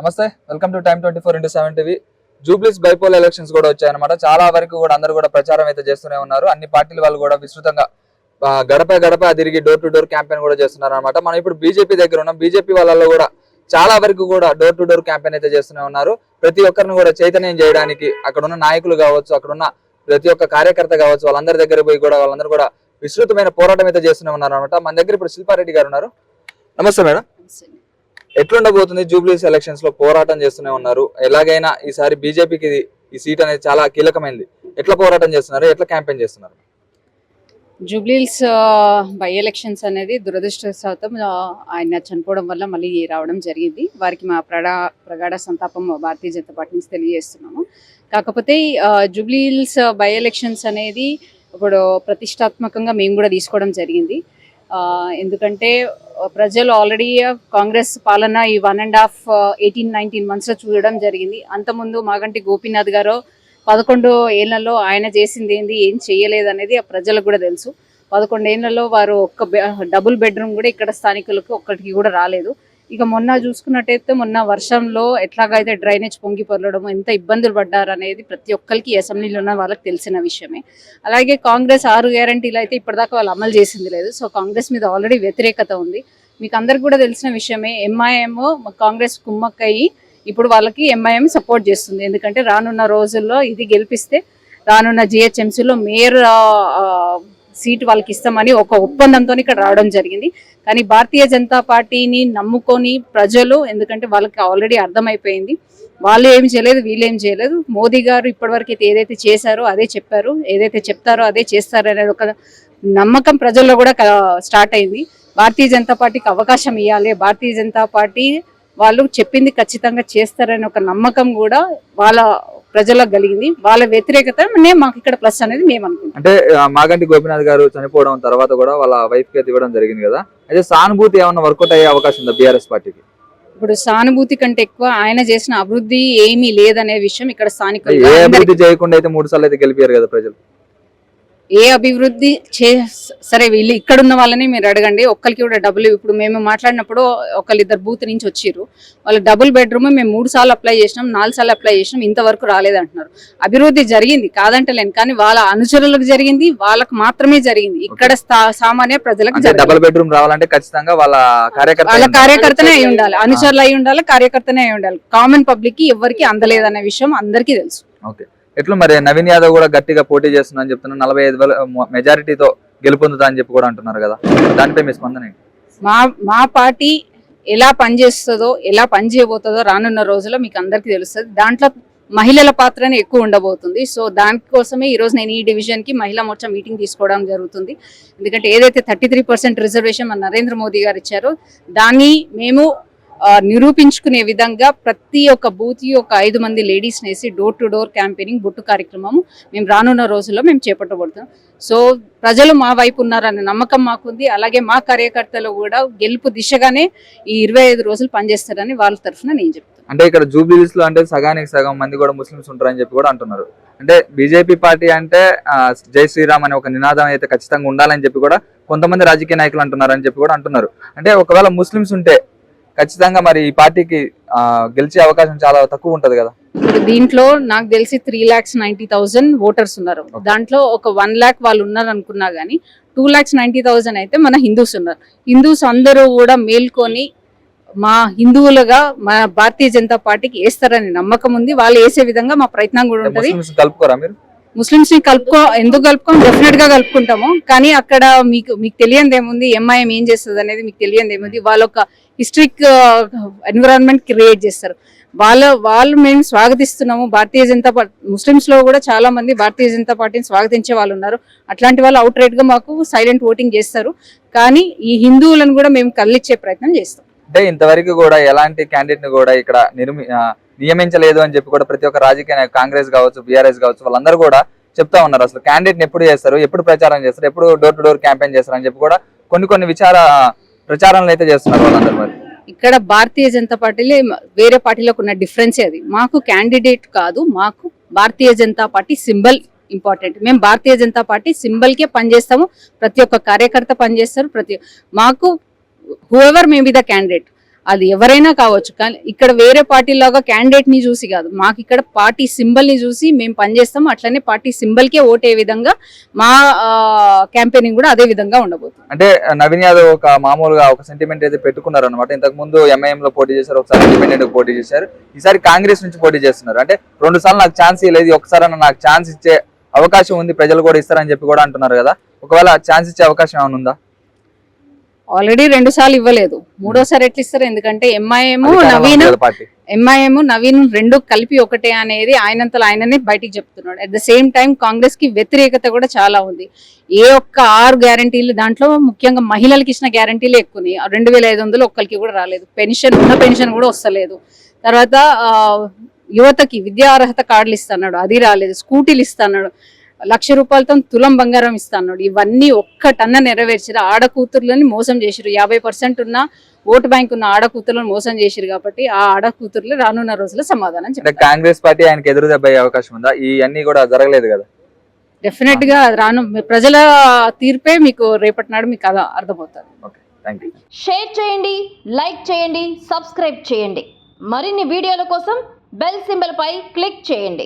నమస్తే, welcome to time 24x7 TV. Jubilees bypoll elections కూడా వచ్చాయన్నమాట. చాలా వరకు కూడా అందరూ కూడా ప్రచారం అయితే చేస్తూనే ఉన్నారు. అన్ని పార్టీల వాళ్ళు కూడా విస్తృతంగా గడప తిరిగి డోర్ టు డోర్ క్యాంపెయిన్ కూడా చేస్తున్నారు అనమాట. మనం ఇప్పుడు బీజేపీ దగ్గర ఉన్నాం. బీజేపీ వాళ్ళలో కూడా చాలా వరకు కూడా డోర్ టు డోర్ క్యాంపెయిన్ అయితే చేస్తూనే ఉన్నారు. ప్రతి ఒక్కరిని కూడా చైతన్యం చేయడానికి అక్కడ ఉన్న నాయకులు కావచ్చు, అక్కడ ఉన్న ప్రతి ఒక్క కార్యకర్త కావచ్చు, వాళ్ళందరి దగ్గర పోయి కూడా వాళ్ళందరూ కూడా విస్తృతమైన పోరాటం అయితే చేస్తూనే ఉన్నారు అనమాట. మన దగ్గర ఇప్పుడు శిల్పారెడ్డి గారు ఉన్నారు. నమస్తే మేడం. ఎట్లుండబోతుంది? జూబ్లీస్ ఎలక్షన్స్ లో పోరాటం చేస్తూనే ఉన్నారు. ఎలాగైనా ఈసారి బీజేపీకి ఈ సీట్ అనేది చాలా కీలకమైంది. ఎట్లా పోరాటం చేస్తున్నారు, ఎట్లా క్యాంపెయిన్ చేస్తున్నారు? జూబ్లీస్ బై ఎలక్షన్స్ అనేది దురదృష్టవశాతం ఆయన చనిపోవడం వల్ల మళ్ళీ రావడం జరిగింది. వారికి మా ప్రగాఢ సంతాపం భారతీయ జనతా పార్టీ నుంచి తెలియజేస్తున్నాము. కాకపోతే జూబ్లీస్ బై ఎలక్షన్స్ అనేది ఇప్పుడు ప్రతిష్టాత్మకంగా మేము కూడా తీసుకోవడం జరిగింది. ఎందుకంటే ప్రజలు ఆల్రెడీ కాంగ్రెస్ పాలన ఈ 1.5 18-19 months చూడడం జరిగింది. అంతకుముందు మాగంటి గోపీనాథ్ గారు 11 ఏళ్లలో ఆయన చేసింది ఏంది, ఏం చేయలేదు అనేది ఆ ప్రజలకు కూడా తెలుసు. 11 ఏళ్లలో వారు ఒక్క డబుల్ బెడ్రూమ్ కూడా ఇక్కడ స్థానికులకు ఒక్కటికి కూడా రాలేదు. ఇక మొన్న చూసుకున్నట్టయితే మొన్న వర్షంలో ఎట్లాగైతే డ్రైనేజ్ పొంగి పొరలడం, ఎంత ఇబ్బందులు పడ్డారు అనేది ప్రతి ఒక్కరికి అసెంబ్లీలో ఉన్న వాళ్ళకి తెలిసిన విషయమే. అలాగే కాంగ్రెస్ 6 గ్యారంటీలు అయితే ఇప్పటిదాకా వాళ్ళు అమలు చేసింది లేదు. సో కాంగ్రెస్ మీద ఆల్రెడీ వ్యతిరేకత ఉంది. మీకు అందరికి కూడా తెలిసిన విషయమే. ఎంఐఎం కాంగ్రెస్ కుమ్మక్కయ్యి ఇప్పుడు వాళ్ళకి ఎంఐఎం సపోర్ట్ చేస్తుంది. ఎందుకంటే రానున్న రోజుల్లో ఇది గెలిపిస్తే రానున్న జిహెచ్ఎంసీలో మేయర్ సీటు వాళ్ళకి ఇస్తామని ఒక ఒప్పందంతో ఇక్కడ రావడం జరిగింది. కానీ భారతీయ జనతా పార్టీని నమ్ముకొని ప్రజలు, ఎందుకంటే వాళ్ళకి ఆల్రెడీ అర్థమైపోయింది వాళ్ళు ఏం చేయలేదు, వీళ్ళు ఏం చేయలేదు. మోదీ గారు ఇప్పటివరకు అయితే ఏదైతే చేశారో అదే చెప్పారు, ఏదైతే చెప్తారో అదే చేస్తారు అనేది ఒక నమ్మకం ప్రజల్లో కూడా స్టార్ట్ అయింది. భారతీయ జనతా పార్టీకి అవకాశం ఇవ్వాలి, భారతీయ జనతా పార్టీ వాళ్ళు చెప్పింది ఖచ్చితంగా చేస్తారనే ఒక నమ్మకం కూడా వాళ్ళ ప్రజలకు కలిగింది. వాళ్ళ వ్యతిరేకత మాకు ఇక్కడ ప్లస్ అనేది మేము అనుకుంటాం. అంటే మాగంటి గోపీనాథ్ గారు చనిపోవడం తర్వాత కూడా వాళ్ళ వైఫ్ కి ఇవ్వడం జరిగింది కదా, అయితే సానుభూతి ఏమన్నా వర్కౌట్ అయ్యే అవకాశం ఉందా బీఆర్ఎస్ పార్టీకి? ఇప్పుడు సానుభూతి కంటే ఎక్కువ ఆయన చేసిన అభివృద్ధి ఏమీ లేదనే విషయం ఇక్కడ స్థానికులు. ఏ అభివృద్ధి చేయకుండా అయితే 3 సార్లు అయితే గెలిపారు కదా ప్రజలు. ఏ అభివృద్ధి సరే వీళ్ళు ఇక్కడ ఉన్న వాళ్ళని మీరు అడగండి, ఒక్కరికి కూడా డబ్బులు. ఇప్పుడు మేము మాట్లాడినప్పుడు ఒకళ్ళిద్దరు బూత్ నుంచి వచ్చిర్రు, వాళ్ళు డబుల్ బెడ్రూమ్ మేము 3 సార్లు అప్లై చేసినాం, 4 సార్లు అప్లై చేసినాం, ఇంతవరకు రాలేదంటున్నారు. అభివృద్ధి జరిగింది కాదంటలేను, కానీ వాళ్ళ అనుచరులకు జరిగింది, వాళ్ళకు మాత్రమే జరిగింది. ఇక్కడ సామాన్య ప్రజలకు డబుల్ బెడ్రూమ్ రావాలంటే ఖచ్చితంగా వాళ్ళ కార్యకర్తనే అయి ఉండాలి, అనుచరులు అయి ఉండాలి, కార్యకర్తనే అయి ఉండాలి. కామన్ పబ్లిక్ కి ఎవరికి అందలేదనే విషయం అందరికీ తెలుసు. ఓకే, ఎట్లా మరి నవీన్ యాదవ్ కూడా గట్టిగా పోటీ చేస్తున్నా అని చెప్తున్నారు, 45,000 మెజారిటీతో గెలుపొందుతా అని చెప్పి కూడా అంటున్నారు కదా, దానిపై మీ స్పందన ఏంటి? మా పార్టీ ఎలా పనిచేస్తుందో, ఎలా పనిచేయబోతుందో రానున్న రోజుల్లో మీకు అందరికీ తెలుస్తుంది. దాంట్లో మహిళల పాత్రనే ఎక్కువ ఉండబోతుంది. సో దానికోసమే ఈరోజు నేను ఈ డివిజన్ కి మహిళా మోర్చా మీటింగ్ తీసుకోవడం జరుగుతుంది. ఎందుకంటే ఏదైతే 33% రిజర్వేషన్ మన నరేంద్ర మోదీ గారు ఇచ్చారో దాన్ని మేము నిరూపించుకునే విధంగా ప్రతి ఒక్క బూత్ ఒక 5 మంది లేడీస్ వేసి డోర్ టు డోర్ క్యాంపెయినింగ్ బొట్టు కార్యక్రమం మేము రానున్న రోజుల్లో మేము చేపట్టబడుతున్నాం. సో ప్రజలు మా వైపు ఉన్నారనే నమ్మకం మాకుంది. అలాగే మా కార్యకర్తలు కూడా గెలుపు దిశగానే ఈ 25 రోజులు పనిచేస్తారని వాళ్ళ తరఫున నేను చెప్తాను. అంటే ఇక్కడ జూబ్లీస్ లో అంటే సగానికి సగం మంది కూడా ముస్లిమ్స్ ఉంటారని చెప్పి కూడా అంటున్నారు. అంటే బీజేపీ పార్టీ అంటే జై శ్రీరామ్ అనే ఒక నినాదం అయితే ఖచ్చితంగా ఉండాలని చెప్పి కూడా కొంతమంది రాజకీయ నాయకులు అంటున్నారు అని చెప్పి కూడా అంటున్నారు. అంటే ఒకవేళ ముస్లిమ్స్ ఉంటే ఖచ్చితంగా మరి ఈ పార్టీకి గెలిచే అవకాశం చాలా తక్కువ ఉంటది కదా. దీంట్లో నాకు తెలిసి 3,90,000 ఓటర్స్ ఉన్నారు. దాంట్లో ఒక 1 lakh వాళ్ళు ఉన్నారు అనుకున్నా గానీ 2,90,000 అయితే మన హిందూస్ ఉన్నారు. హిందూస్ అందరూ కూడా మేల్కొని మా హిందువులుగా మా భారతీయ జనతా పార్టీకి వేస్తారని నమ్మకం ఉంది. వాళ్ళు వేసే విధంగా మా ప్రయత్నం కూడా ఉంటుంది. కలుపుకోరా మీరు? ముస్లిమ్స్ ని ఎందుకు కలుపుకోం, డెఫినెట్ గా కలుపుకుంటాము. కానీ అక్కడ మీకు తెలియదు ఏముంది, ఎంఐఎం ఏం చేస్తుంది అనేది మీకు తెలియదు ఏముంది. వాళ్ళు ఒక హిస్టరిక్ ఎన్విరాన్మెంట్ క్రియేట్ చేస్తారు. వాళ్ళు మేము స్వాగతిస్తున్నాము భారతీయ జనతా పార్టీ. ముస్లిమ్స్ లో కూడా చాలా మంది భారతీయ జనతా పార్టీని స్వాగతించే వాళ్ళు ఉన్నారు. అట్లాంటి వాళ్ళు అవుట్ రైట్ గా మాకు సైలెంట్ ఓటింగ్ చేస్తారు. కానీ ఈ హిందువులను కూడా మేము కళ్ళిచ్చే ప్రయత్నం చేస్తాం. అంటే ఇంతవరకు కూడా ఎలాంటి క్యాండిడేట్ ని కూడా ఇక్కడ నియమించలేదు అని చెప్పి కూడా ప్రతి ఒక్క రాజకీయ కాంగ్రెస్ కావచ్చు, బీఆర్ఎస్ కావచ్చు, వాళ్ళందరూ కూడా చెప్తా ఉన్నారు. అసలు క్యాండిడేట్ ని ఎప్పుడు చేస్తారు, ఎప్పుడు ప్రచారం చేస్తారు, ఎప్పుడు డోర్ టు డోర్ క్యాంపెయిన్ చేస్తారు అని చెప్పి కూడా కొన్ని ప్రచారాలను అయితే చేస్తున్నారు వాళ్ళందరూ. మరి ఇక్కడ భారతీయ జనతా పార్టీలో వేరే పార్టీలకు ఉన్న డిఫరెన్స్ అది. మాకు క్యాండిడేట్ కాదు, మాకు Bharatiya Janata party symbol important. మేము భారతీయ జనతా పార్టీ సింబల్ కే పనిచేస్తాము. ప్రతి ఒక్క కార్యకర్త పనిచేస్తారు. మాకు whoever may be the candidate, అది ఎవరైనా కావచ్చు. కానీ ఇక్కడ వేరే పార్టీలాగా క్యాండిడేట్ ని చూసి కాదు, మాకు ఇక్కడ పార్టీ సింబల్ ని చూసి మేము పనిచేస్తాం. అట్లనే పార్టీ సింబల్ కే ఓటే విధంగా మా క్యాంపెయినింగ్ కూడా అదే విధంగా ఉండబోతుంది. అంటే నవీన్ యాదవ్ ఒక మామూలుగా ఒక సెంటిమెంట్ అయితే పెట్టుకున్నారు అనమాట. ఇంతకు ముందు ఎంఐఎం లో పోటీ చేశారు, ఒకసారి ఇండిపెండెంట్ పోటీ చేశారు, ఈసారి కాంగ్రెస్ నుంచి పోటీ చేస్తున్నారు. అంటే 2 సార్లు నాకు ఛాన్స్ ఇవ్వలేదు, ఒకసారి నాకు ఛాన్స్ ఇచ్చే అవకాశం ఉంది, ప్రజలు కూడా ఇస్తారని చెప్పి కూడా అంటున్నారు కదా. ఒకవేళ ఛాన్స్ ఇచ్చే అవకాశం ఏమైనా ఉందా? ఆల్రెడీ 2 సార్లు ఇవ్వలేదు, 3వ సారి ఎట్లా ఇస్తారు? ఎందుకంటే ఎంఐఎం నవీన్ 2 కలిపి ఒకటే అనేది ఆయనంతలో ఆయననే బయటికి చెప్తున్నాడు. At the same time Congress కి వ్యతిరేకత కూడా చాలా ఉంది. ఏ ఒక్క 6 గ్యారంటీలు దాంట్లో ముఖ్యంగా మహిళలకు ఇచ్చిన గ్యారంటీలు ఎక్కువని 2500 ఒక్కరికి కూడా రాలేదు. పెన్షన్ కూడా వస్తలేదు. తర్వాత యువతకి విద్యా అర్హత కార్డులు ఇస్తున్నాడు, అది రాలేదు. స్కూటీలు ఇస్తున్నాడు, 1,00,000 రూపాయలతో తులం బంగారం ఇస్తున్నాడు. ఇవన్నీ ఒక్కటన్నా నెరవేర్చారు. ఆడకూతుర్లని మోసం చేసిరు. 50% ఉన్న ఓటు బ్యాంక్ ఉన్న ఆడకూతుర్లను మోసం చేసిరు. కాబట్టి ఆ ఆడకూతుర్లు రానున్న రోజుల్లో సమాధానం చెప్తారు. కాంగ్రెస్ పార్టీ ఆయనకి ఎదురు దెబ్బ అయ్యే అవకాశం ఉందా? ఇవన్నీ కూడా జరగలేదు కదా. డెఫినెట్ గా ప్రజల తీర్పే మీకు రేపటి నాడు మీకు అర్థమవుతుంది. షేర్ చేయండి, లైక్ చేయండి, సబ్స్క్రైబ్ చేయండి. మరిన్ని వీడియోల కోసం బెల్ సింబల్ పై క్లిక్ చేయండి.